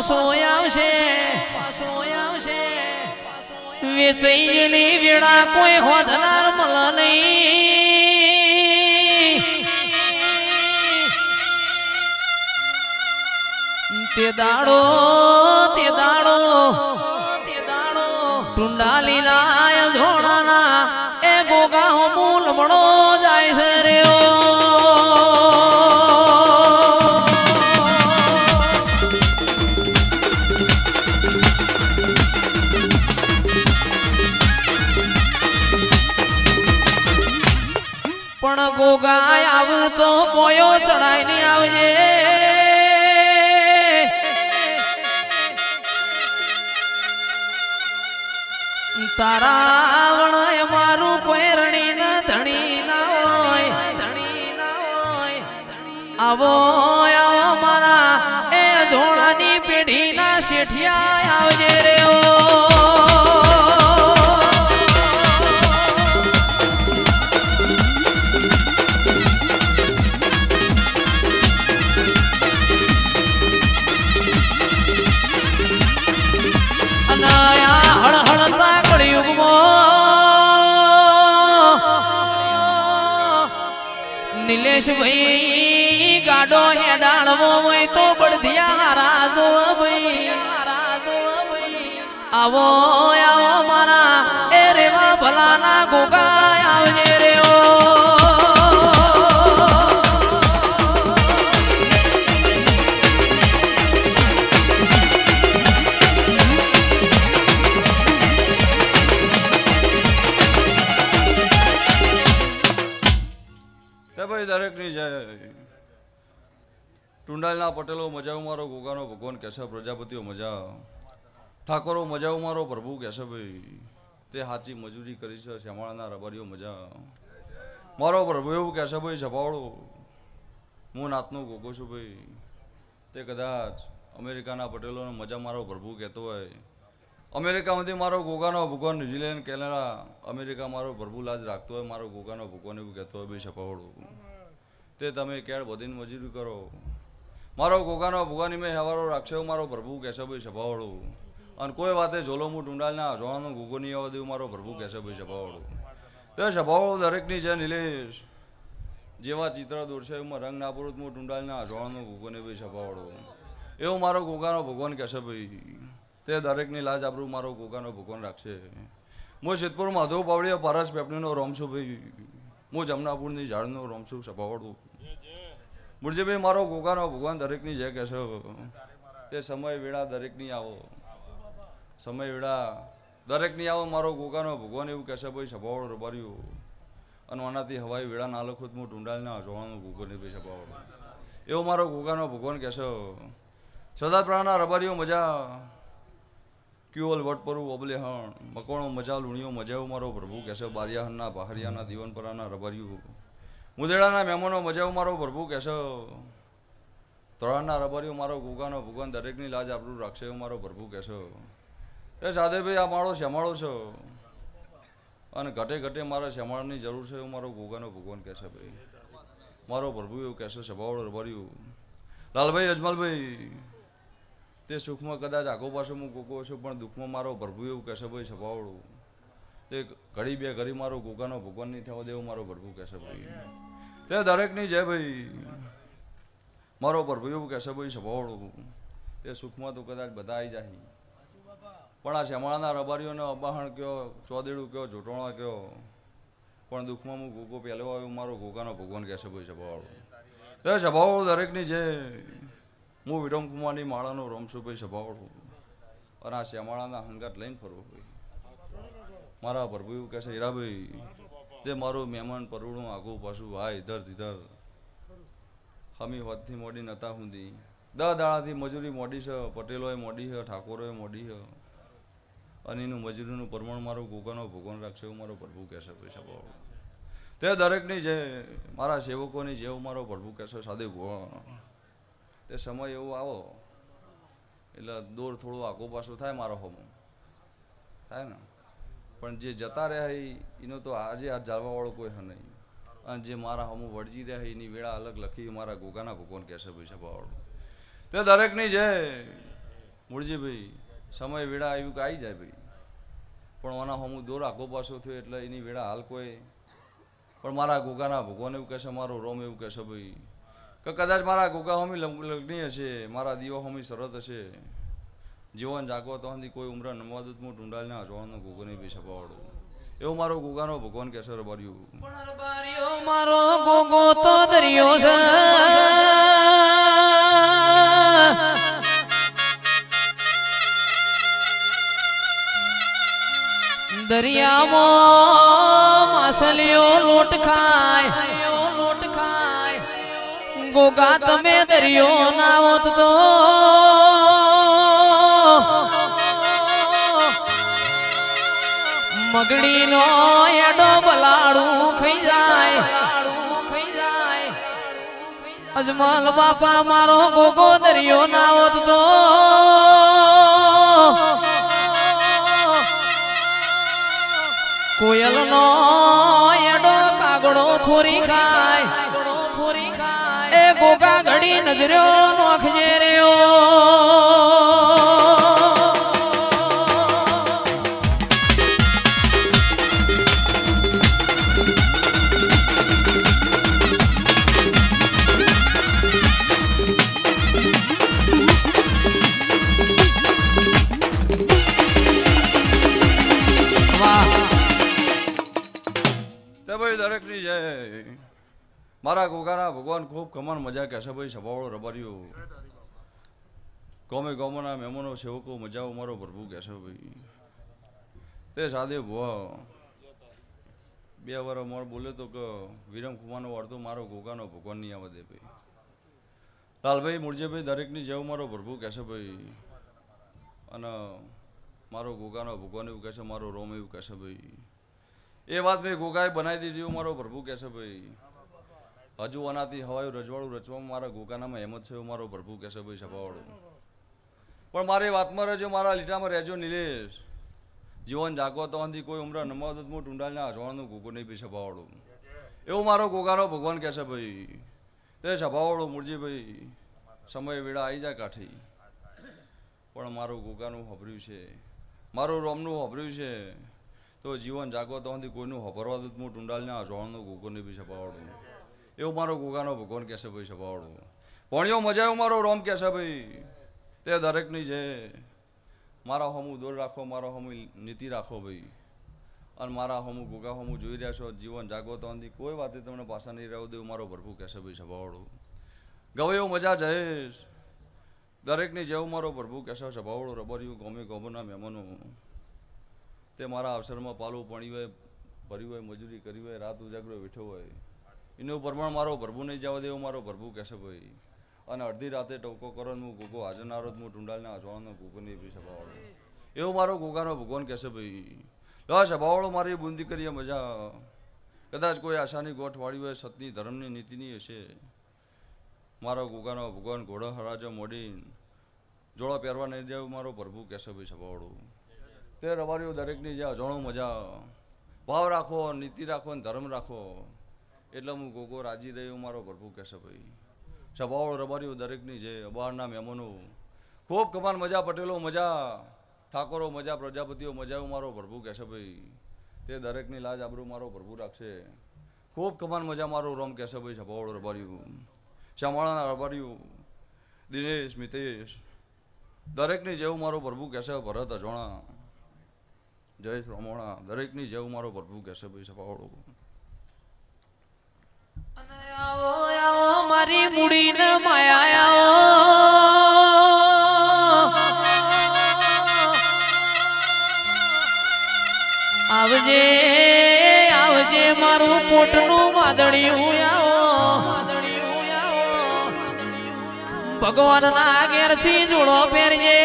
પાછો આવશે વેચાઈ ગયેલી વેળા કોઈ હોધનાર મળ નહીં તે દાડો ટુંડાલી ના ધોળાના એ ગોગા મૂલ મળો જાય છે રે પણ ગોગા આવતો મોયો ચડાઈ ની આવજે તારા વણ મારું કોઈ રણી ના ધણી ના હોય આવો આવો મારા એ ધોળાની પેઢી ના શેઠિયા આવજે રે નિલેશ ભાઈ ગાડો હેડાળવો હોય તો બળદિયા રાજો ભાઈ આવો આવો મારા એ રેવા ભલાના ગોગા આવજે રે દરેક ની જય ટુંડાલના પટેલો મજા મારો ગોગાનો ભગવાન કેશવ પ્રજાપતિઓ મજા ઠાકોરો મજા મારો પ્રભુ કેશવભાઈ તે સાચી મજૂરી કરી છે શ્યામાળાના રબારીઓ મજા મારો પ્રભુ એવું કેશવભાઈ છપાવડો હું નાતનો ગોગો છું ભાઈ તે કદાચ અમેરિકાના પટેલોનો મજા મારો પ્રભુ કહેતો હોય અમેરિકામાંથી મારો ગોગાનો ભગવાન ન્યુઝીલેન્ડ કેનેડા અમેરિકા મારો પ્રભુ લાજ રાખતો હોય મારો ગોગાનો ભગવાન એવું કહેતો હોય ભાઈ છપાવડો તે તમે ક્યારે બધીને મજૂરી કરો મારો ગોગાનો ભગવાન મેં હવારો રાખશે મારો પ્રભુ કહેશે ભાઈ સભાવાળું અને કોઈ વાતે ઝોલો હું ટુંડાલના જોવાનો ગોગો નહીં આવવા દેવું મારો પ્રભુ કહેશે ભાઈ સભાવાળું તે સભાવાળું દરેકની છે નિલેશ જેવા ચિત્ર દોરશે એમાં રંગ ના પૂરું હું ટુંડાલના જોવાનો ગોગોને ભાઈ સભાવાળો એવો મારો ગોગાનો ભગવાન કહેશે ભાઈ તે દરેકની લાજ આબરૂ મારો ગોગાનો ભગવાન રાખશે હું સિદ્ધપુર માધવ પાવડીયા પારસ પેપણીનો રોમ છું ભાઈ હું જમનાપુરની ઝાડનો રોમ છું સભાવાળું મુરજીભાઈ મારો ગોગાનો ભગવાન દરેકની જય કહેશો તે સમય વેળા દરેકની આવો સમય વેળા દરેકની આવો મારો ગોગાનો ભગવાન એવું કહેશે ભાઈ સભાવાળો રબાર્યું અને આનાથી હવાઈ વેળા ના લખું હું ટુંડાલના જોવાનું ગોગોને ભાઈ સભાવાળો એવો મારો ગોગાનો ભગવાન કહેશો સદાપ્રાના રબારીઓ મજા ક્યુઅલ વટપરું ઓબલે હણ મકોણો મજા લુણીઓ મજાઓ મારો પ્રભુ કહેશો બારિયાહણના બહારિયાના દીવનપરાના રબારીઓ મુદેડાના મહેમાનો મજાઓ મારો પ્રભુ કહેશો તળાના રબારીઓ મારો ગોગાનો ભગવાન દરેકની લાજ આપણું રાખશે એવું મારો પ્રભુ કહેશો એ સાદેભાઈ આ મારો શ્યામાળો છો અને ઘટે ઘટે મારા શ્યામાળાની જરૂર છે એવું મારો ગોગાનો ભગવાન કહેશે ભાઈ મારો પ્રભુ એવું કહેશો સભાવાળો રબારીઓ લાલભાઈ અજમલભાઈ તે સુખમાં કદાચ આગો પાછો હું ગોગો છું પણ દુઃખમાં મારો પ્રભુ એવું કહેશે ભાઈ સભાવાળું તે ઘડી બે ઘડી મારો ગોગાનો ભગવાન નહીં થવા દેવો મારો પ્રભુ કહેશે ભાઈ તે દરેકની જય ભાઈ મારો પ્રભુ એવું કહેશે ભાઈ સભાવાળું તે સુખમાં તો કદાચ બધા આવી જાય પણ આ શ્યામાળાના રબારીઓને અબાહણ કયો ચોદેડું કયો જોટોણા કયો પણ દુઃખમાં હું ગોગો પહેલો આવ્યો મારો ગોગાનો ભગવાન કહેશે ભાઈ સભાવાળું તે સભાવાળું દરેકની જય હું વિરમકુમારની માળાનો રોમશુભાઈ સભાવાળું અને આ શ્યામાળાના હંગાત લઈને ફરવું ભાઈ મારા પ્રભુ એવું કહેશે હીરાભાઈ તે મારું મહેમાન પરુણું આગું પાછું હા ઇધર ધીધર હમી હોદથી મોડી નતા સુધી 10 દાડાથી મજૂરી મોડી છે પટેલોએ મોડી છે ઠાકોરોએ મોડી છે અને એનું મજૂરીનું પ્રમાણ મારો ગોગાનો ભગવાન રાખશે એવું મારો પ્રભુ કહેશે ભાઈ સભાવાળું તે દરેકની જે મારા સેવકોની જેવું મારો પ્રભુ કહેશે સાદે ભગવાન તે સમય એવો આવો એટલે દોર થોડું આગો પાછું થાય મારો હોમો થાય ને પણ જે જતા રહ્યા એનો તો આજે આ જાળવાવાળો કોઈ હે નહીં અને જે મારા હમું વળજી રહ્યા એની વેળા અલગ લખી મારા ગોગાના ભગવાન કહેશે ભાઈ સભાવાળું તે દરેકની જે મૂળજીભાઈ સમય વેળા આવ્યું કે આવી જાય ભાઈ, પણ આના હમું દોર આખો પાછો થયો એટલે એની વેળા હાલ કોઈ, પણ મારા ગોગાના ભગવાન એવું કહેશે, મારો રોમ એવું કહેશે ભાઈ કે કદાચ મારા ગોગા હમી લગ્ની હશે, મારા દીવા હમી શરત હશે, જીવન જાગો તો કોઈ ઉમરા નમવાદત હું ઢૂંઢાલના જોવાનો ગોગો નહીં બી સપાવડો, એવું મારો ગોગાનો ભગવાન કહેશે રબાર્યું. પણ રબાર્યો મારો ગોગો તો દરિયો છે, દરિયામાં માછલીઓ લોટ ખાય, ગોગા તમે દરિયો ના હોત તો મગડી નો એડો બલાડું ખાઈ જાય. અજમલ બાપા મારો ગોગો દરિયો ના હોત તો કોયલ નો એડો કાગડો ખોરી ખાય, એ ગોગા ઘડી નજર્યો નોખજે રહ્યો. દરેકની જય. મારા ગોગાના ભગવાન ખૂબ કમન મજા કહેશે ભાઈ, સભાવાળો રબાર્યું ગમે ગમોના મહેમાનો સેવકો મજા મારો પ્રભુ કહેશે ભાઈ. તે સાદે ભુવા 2 વાર મોર બોલે તો કે વિરમ કુમારનો અર્થો મારો ગોગાનો ભગવાન નહીં આવે દે ભાઈ. લાલભાઈ મૂળજીભાઈ દરેકની જેવું મારો પ્રભુ કહેશે ભાઈ, અને મારો ગોગાનો ભગવાન એવું કહેશે, મારો રોમ એવું કહેશે ભાઈ. એ વાત મેં ગોગાએ બનાવી દીધી એવું મારો પ્રભુ કહેશે ભાઈ. હજુ આનાથી હવાયું રજવાડું રચવામાં મારા ગોગાનામાં હેમત છે એવું મારો પ્રભુ કહેશે ભાઈ સભાવાળું. પણ મારી વાતમાં રહેજો, મારા લીટામાં રહેજો નિલેશ. જીવન જાગો તો અંધી કોઈ ઉમરા નમાવત હું ટુંડાલના હજવાળનું ગોગો નહીં પી સભાવાળું, એવું મારો ગોગાનો ભગવાન કહેશે ભાઈ. તે સભાવાળું મૂળજીભાઈ સમય વેળા આવી જાય કાઠી, પણ મારું ગોગાનું હભર્યું છે, મારું રોમનું હભર્યું છે, તો જીવન જાગો તો અંધી કોઈનું હભરવા દૂત હું ટુંડાલના હજવાળનું ગોગો નહીં પી સભાવાળું, એવું મારો ગોગાનો ભગવાન કહેશે ભાઈ સભાવાળું. ભણ્યો મજા એવું મારો રોમ કહેશે ભાઈ. તે દરેકની છે, મારા હમું દોર રાખો, મારો હમું નીતિ રાખો ભાઈ, અને મારા હમું ગોગા હમું જોઈ રહ્યા છો. જીવન જાગો તો અંધી કોઈ વાતે તમને પાછા નહીં રહેવું દેવું મારો પ્રભુ કહેશે ભાઈ સભાવાળું. ગવયો મજા જયેશ દરેકની જેવું મારો પ્રભુ કહેશે સભાવાળું. રબર્યું ગમે ગમોના મહેમાનો તે મારા અવસરમાં પાલું પણ્યું હોય, ભર્યું હોય, મજૂરી કરી હોય, રાત ઉજાગરો બેઠો હોય, એનું પ્રમાણ મારો પ્રભુ નહીં જવા દેવો મારો પ્રભુ કહેશે ભાઈ. અને અડધી રાતે ટોકો કરો હું ગોગો હાજર ના રોજ હું ટુંડાલના હજવાળનો ગોગો નહીં પી સભાવાળો, એવું મારો ગોગાનો ભગવાન કહેશે ભાઈ. લો સભાવાળો મારી બુંદી કરીએ મજા. કદાચ કોઈ આશાની ગોઠ વાળી હોય, સતની ધર્મની નીતિની હશે, મારો ગોગાનો ભગવાન ઘોડો હરાજો મોડી જોડો પહેરવા નહીં દેવું મારો પ્રભુ કહેશે ભાઈ સભાવાળો. તે રવારીઓ દરેકની જે અજાણો મજા. ભાવ રાખો, નીતિ રાખો અને ધર્મ રાખો, એટલે હું ગોગો રાજી રહ્યો મારો પ્રભુ કહેશે ભાઈ. સભાવાળો રબારીઓ દરેકની જે બહારના મહેમાનો ખૂબ કમાન મજા, પટેલો મજા, ઠાકોરો મજા, પ્રજાપતિઓ મજા એવું મારો પ્રભુ કહેશે ભાઈ. તે દરેકની લાજ આબરૂ મારો પ્રભુ રાખશે. ખૂબ કમાન મજા મારો રોમ કહેશે ભાઈ સભાવાળો રબારીઓ. શામાળાના રબારીઓ દિનેશ, મિતેશ દરેકની જેવું મારો પ્રભુ કહેશે. ભરત અજોણા, જયેશ રમોણા દરેકની જેવું મારો પ્રભુ કહેશે ભાઈ સભાવાળો. આવો આવો મારી મુડીને માયા આવો, આવજે આવજે મારું પોટનું વાદળિયું આવો, ભગવાનના ઘેરથી જોડો પહેરજે,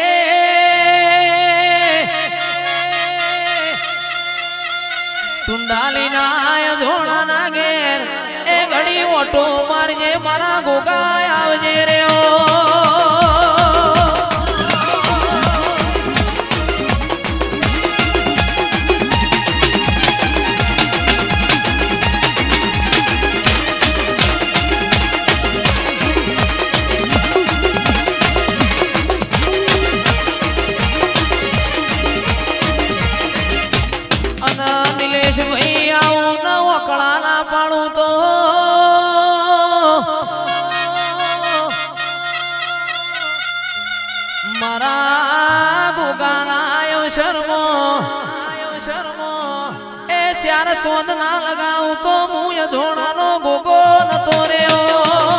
ટુંડાલીના ધોળાના ઘેર એ ઘડી ઓટો મારજે મારા ગોગા આવજે રે ઓ. મારા ગોગાના શર્મો એ ચાર ચોંદ ના લગાવું તો હું એ ધોણાનો ગોગો નતો રહ્યો.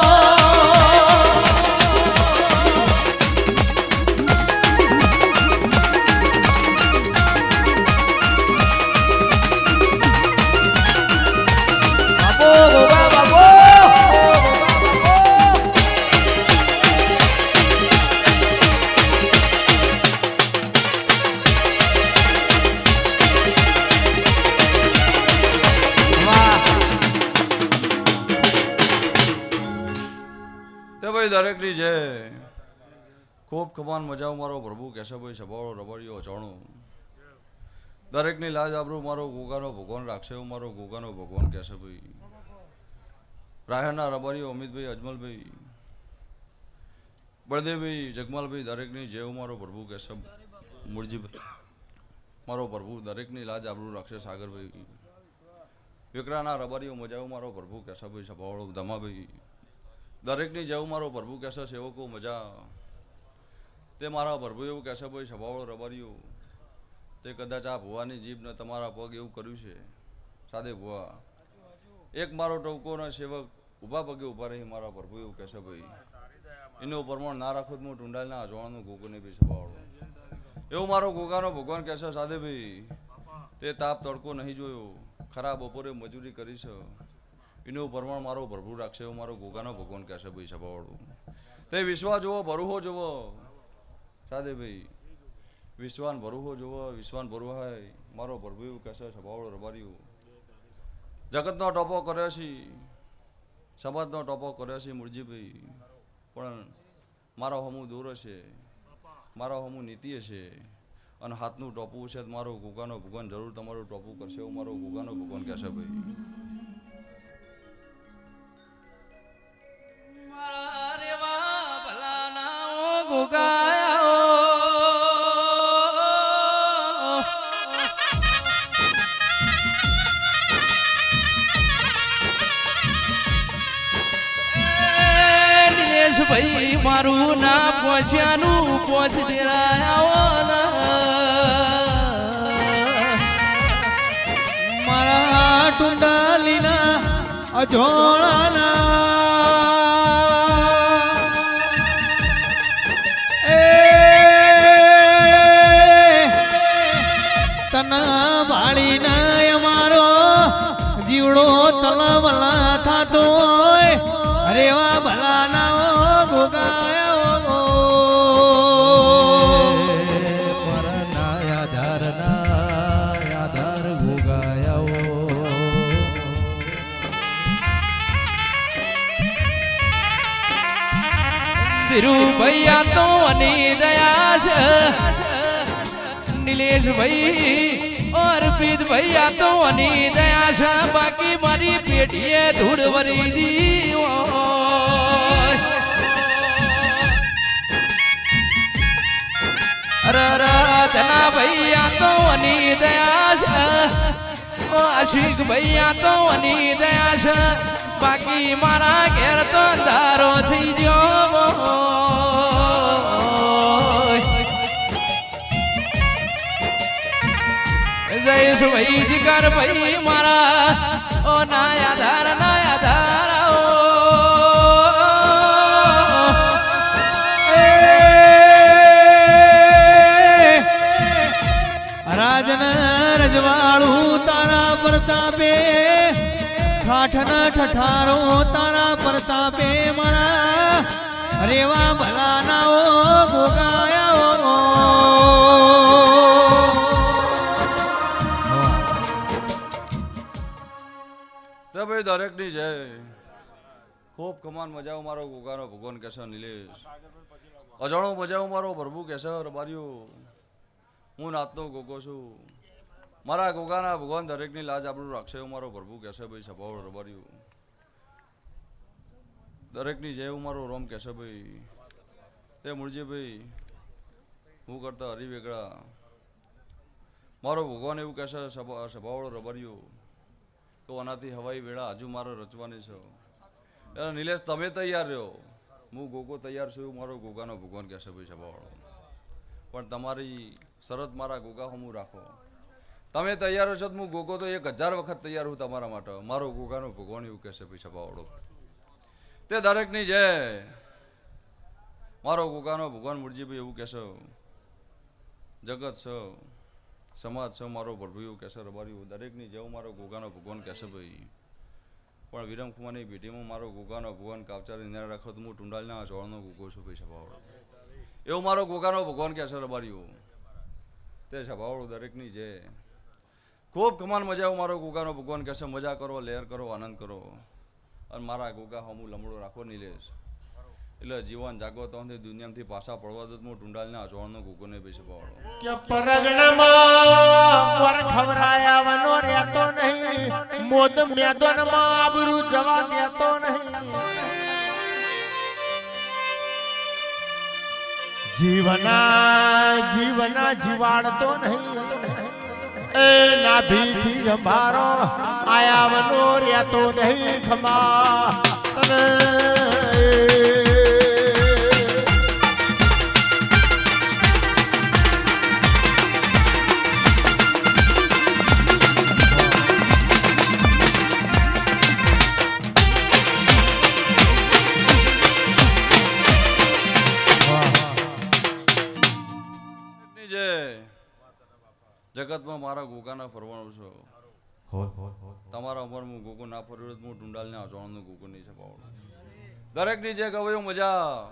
દરેકની છે ખૂબ ખમાન મજાઓ મારો પ્રભુ કેશવભાઈ સભાળો રબડિયો અચાણો દરેકની લાજ આબરૂ મારો ગોગાનો ભગવાન રાખશે એવું મારો ગોગાનો ભગવાન કેશવભાઈ રાયના રબારીઓ અમિતભાઈ અજમલભાઈ બળદેવભાઈ જગમાલભાઈ દરેકની જેવું મારો પ્રભુ કેશવ મુરજીભાઈ મારો પ્રભુ દરેકની લાજ આબરૂ રાખશે સાગરભાઈ વિકરાના રબારીઓ મજાઓ મારો પ્રભુ કેશવભાઈ સભાળો ધમાભાઈ દરેકની જેવું મારો પ્રભુ કહેશે સેવકો મજા તે મારા પ્રભુ એવું કહેશે ભાઈ સભાવાળો રબારીઓ તે કદાચ આ ભુવાની જીભને તમારા પગ એવું કર્યું છે સાદે ભુવા એક મારો ટવકો ને સેવક ઊભા પગે ઊભા રહી મારા પ્રભુ એવું કહેશે ભાઈ એનું પ્રમાણ ના રાખો તો હું ટુંડાલના અજવાળાનું ગોગોને બી સભાવાળો એવું મારો ગોગાનો ભગવાન કહેશે સાદે ભાઈ તે તાપ તડકો નહીં જોયો ખરા બપોરે મજૂરી કરી છે એનું પ્રમાણ મારો પ્રભુ રાખશે એવું મારો ગોગાનો ભગવાન કહેશે ભાઈ સભાવાળું તે વિશ્વાસ જોવો ભરુહો જોવો સાદે ભાઈ વિશ્વાન ભરુહો જોવો વિશ્વાન ભરુહાય મારો પ્રભુ એવું કહેશે સભાવાળો રબારીઓ જગતનો ટોપો કર્યો છે સમાજનો ટોપો કર્યો છે મુરજીભાઈ પણ મારો હમું દૂર છે મારો હમું નીતિ છે અને હાથનું ટોપું છે મારો ગોગાનો ભગવાન જરૂર તમારું ટોપું કરશે એવું મારો ગોગાનો ભગવાન કહેશે ભાઈ ભાઈ મારું ના પહોંચ્યાનું પહોંચ દેરાયા મારા ટુંડાલીના અજોળાના તના વાળીના અમારો જીવડો તલવલા થાતો હોય રેવા ભલાના ભૈયા તો અની દયા છે નિલેશ ભાઈ અર્પિત ભૈયા તો અની દયા છે બાકી મારી પેટીએ ધૂળ વરી દી રતના ભૈયા તો અની દયા છે આશિક ભૈયા તો અની દયા છે બાકી મારા ઘેર તો અંધારો થઈ ગયો જઈશ ભાઈ જીગર ભાઈ મારા ઓ નાયા ધાર રાજના રજવાળું તારા પ્રતાપે ઠાઠના ઠઠારો તારા પ્રતાપે મારા રેવા ભલાના ઓ ગોગાયા તો ભાઈ દરેકની જય ખૂબ કમાન મજાઓ મારો ગોગાનો ભગવાન કહેશે નિલેશ અજાણો મજાઓ મારો પ્રભુ કહેશે રબારીઓ હું નાતનો ગોગો છું મારા ગોગાના ભગવાન દરેકની લાજ આપણું રાખશે એવું મારો પ્રભુ કહેશે ભાઈ સભાઓ રબારીઓ દરેકની જય હું મારો રોમ કહેશે ભાઈ તે મુરજીભાઈ હું કરતા હરિવેગળા મારો ભગવાન એવું કહેશે સભાવાળો રબારીઓ તો આનાથી હવાઈ વેળા હજુ મારો રચવાની છે નિલેશ તમે તૈયાર રહ્યો હું ગોગો તૈયાર છું એવું મારો ગોગાનો ભગવાન કહેશે ભાઈ સભાવાળો પણ તમારી શરત મારા ગોગા હમું રાખો. તમે તૈયાર છો તો હું ગોગો તો 1000 વખત તૈયાર હું તમારા માટે. મારો ગોગાનો ભગવાન એવું કહેશે પૈસા પાવડો તે દરેકની જય. મારો ગોગાનો ભગવાન મુરજીભાઈ એવું કહેશે, જગત છે, સમાજ છે, મારો પ્રભુ એવું કહેશે, રબારી દરેકની જેવું મારો ગોગાનો ભગવાન કહેશે ભાઈ. પણ વિરમકુમારની ભેટીમાં મારો ગોગાનો ભગવાન કાપચારી ન રાખો તો હું ટુંડાલના ચોળનો ગોગો છું ભાઈ સભાવાળો. એવું મારો ગોગાનો ભગવાન કહેશે રબારીઓ તે સભાવાળો દરેકની જે ખૂબ કમાન મજા આવું મારો ગોગાનો ભગવાન કહેશે. મજા કરો, લહેર કરો, આનંદ કરો અને મારા ગોગા હમું લમડો રાખો નિલેશ. એટલે જીવન જાગો તો દુનિયામાંથી પાછા પડવા દો હું ટુંડાલના ચોળનો ગોગો ને ભાઈ સભાવાળો. કે પરગણામાં પર ખવરાયા વનો રહેતો નહીં, મોદ મેદાનમાં આબરૂ જવા દેતો નહીં. જીવના જીવાડતો નહીં, એ નાભીથી અમારો આયાવનો રહેતો નહીં ખમા. જગતમાં મારા ગોગાના ફરવાનું છે. તમારા ઉંમર હું ગોગો ના ફર્યો હું ટુંડાલને અજવાળનો ગોગો નહીં છપાવડો. દરેકની જે કહ્યું મજા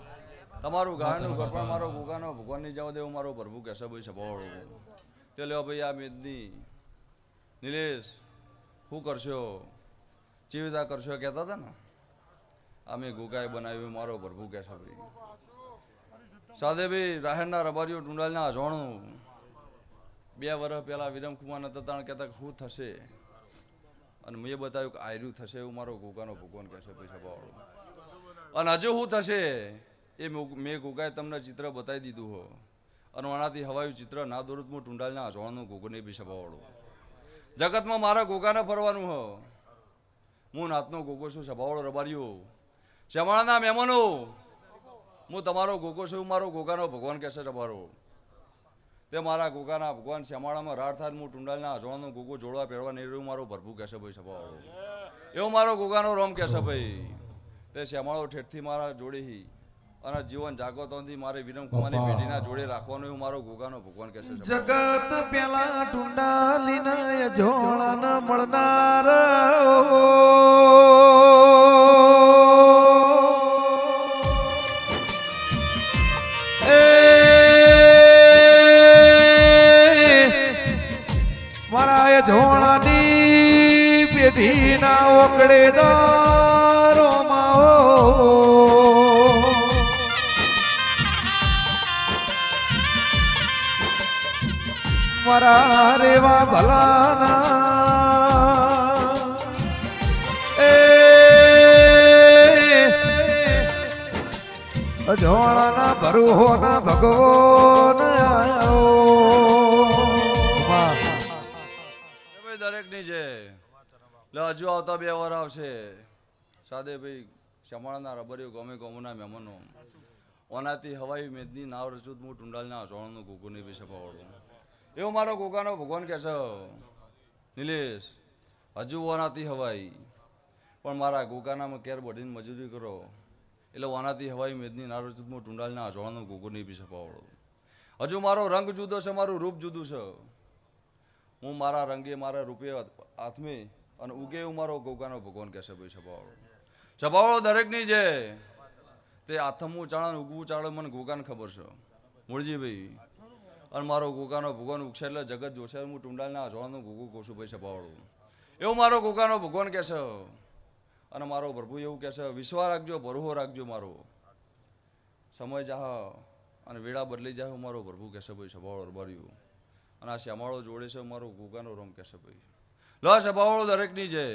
તમારું ગાયનું ઘર પણ મારો ગોગાનો ભગવાનની જવા દેવું મારો પ્રભુ કહેશે ભાઈ છપાવડો. તે લ્યો ભાઈ આ મેદની નિલેશ શું કરશો, ચીવિતા કરશો કહેતા હતા ને, અમે ગોગાએ બનાવ્યું મારો પ્રભુ કહેશે ભાઈ. સાદે ભાઈ રાહેરના રબારીઓ ટુંડાલના અજવાણું 2 વર્ષ પહેલા વિરમકુમાર નતા તાણ કહેતા શું થશે અને મેં બતાવ્યું કે આયરું થશે એવું મારો ગોગાનો ભગવાન કહેશે પૈસા પાવડો. અને હજુ શું થશે એ મેં ગોગાએ તમને ચિત્ર બતાવી દીધું હો. અને આનાથી હવાયું ચિત્ર ના દોરું હું ટુંડાલના અજવાણનું ગોગોને પૈસા પાવડો. જગતમાં મારા ગોગાને ફરવાનું હો. હું નાતનો ગોગો છું સભાવાળો રબારીઓ શમાળાના મહેમાનો. હું તમારો ગોગો છું, મારો ગોગાનો ભગવાન કહેશે તમારો. તે મારા ગોગાના ભગવાન શ્યામાળામાં રાડ થાય હું ટુંડાલના અજવાળનો ગોગો જોડવા પહેરવા નહીં રહ્યું મારો ભરભુ કહેશે ભાઈ સભાવાળો. એવો મારો ગોગાનો રોમ કહેશે ભાઈ. તે શ્યામાળો ઠેઠથી મારા જોડે અને જીવન જાગોતોથી મારે વિરમકુમારની પેઢીના જોડે રાખવાનું એવું મારો ગોગાનો ભગવાન કહેશે. જગત પેલા ટુંડાલીના જોડાન મળનાર જોણાની પેઢીના ઓકળેદારો મારા રેવા ભલાના એ જોણાના ભરુહોના ભગવાન દરેકની છે. હજુ આવતા 2 વાર આવશે સાદે ભાઈ શમાળાના રબરીઓ ગમે ગમોના મહેમાનો ઓનાથી હવાઈ મેદની નાવ રચું હું ટુંડાલના અજવાળનો ગોગો નહીં પૈસા પાવડો. એવો મારો ગોગાનો ભગવાન કહેશે નિલેશ હજુ ઓનાથી હવાઈ પણ મારા ગોગાનામાં કેર બઢીને મજૂરી કરો એટલે ઓનાથી હવાઈ મેદની નાવ રચું હું ટુંડાલના અજવાળનો ગોગો નહીં પૈસા પાવડો. હજુ મારો રંગ જુદો છે, મારું રૂપ જુદું છે. હું મારા રંગે મારા રૂપે હાથમે અને ઉગે એવું મારો ગોગાનો ભગવાન કહેશે ભાઈ સભાવાળો. સભાવાળો દરેકની છે તે આથમવું ચાળે ઉગવું ચાળે મને ગોગાને ખબર છે મૂળજીભાઈ. અને મારો ગોગાનો ભગવાન ઉગશે એટલે જગત જોશે હું ટુંડાલના અજવાળનો ગોગો કહું છું ભાઈ સભાવાળો. એવું મારો ગોગાનો ભગવાન કહેશે. અને મારો પ્રભુ એવું કહેશે વિશ્વાસ રાખજો, ભરોહો રાખજો. મારો સમય જાહ અને વેળા બદલી જાય મારો પ્રભુ કહેશે ભાઈ સભાવાળો રબાર્યું. અને આ શ્યામાળો જોડે છે મારો ગોગાનો રોમ કહેશે ભાઈ. લો સભાવાળો દરેકની છે.